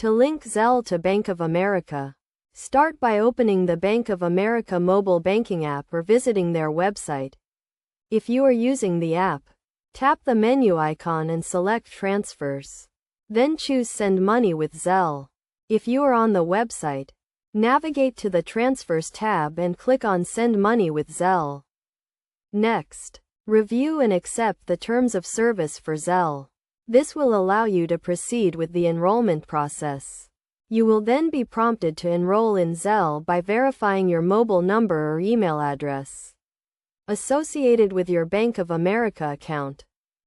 To link Zelle to Bank of America, start by opening the Bank of America mobile banking app or visiting their website. If you are using the app, tap the menu icon and select Transfers. Then choose Send Money with Zelle. If you are on the website, navigate to the Transfers tab and click on Send Money with Zelle. Next, review and accept the terms of service for Zelle. This will allow you to proceed with the enrollment process. You will then be prompted to enroll in Zelle by verifying your mobile number or email address associated with your Bank of America account.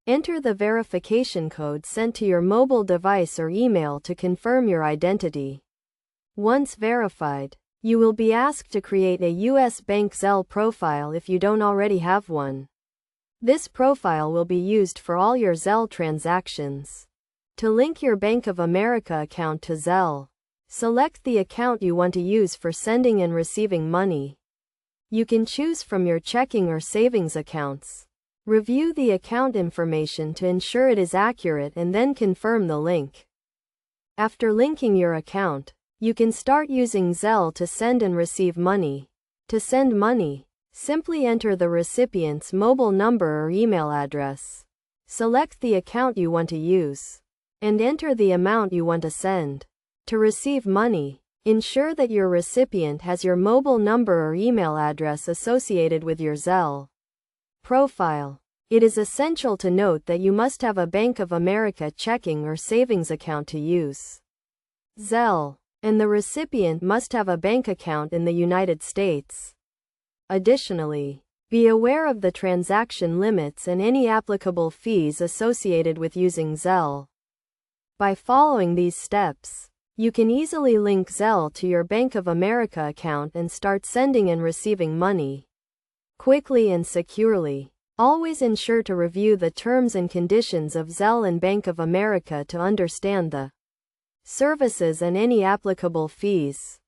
Enter the verification code sent to your mobile device or email to confirm your identity. Once verified, you will be asked to create a U.S. Bank Zelle profile if you don't already have one. This profile will be used for all your Zelle transactions. To link your Bank of America account to Zelle, select the account you want to use for sending and receiving money. You can choose from your checking or savings accounts. Review the account information to ensure it is accurate and then confirm the link. After linking your account, you can start using Zelle to send and receive money. To send money, simply enter the recipient's mobile number or email address. Select the account you want to use, and enter the amount you want to send. To receive money, ensure that your recipient has your mobile number or email address associated with your Zelle profile. It is essential to note that you must have a Bank of America checking or savings account to use Zelle, and the recipient must have a bank account in the United States. Additionally, be aware of the transaction limits and any applicable fees associated with using Zelle. By following these steps, you can easily link Zelle to your Bank of America account and start sending and receiving money quickly and securely. Always ensure to review the terms and conditions of Zelle and Bank of America to understand the services and any applicable fees.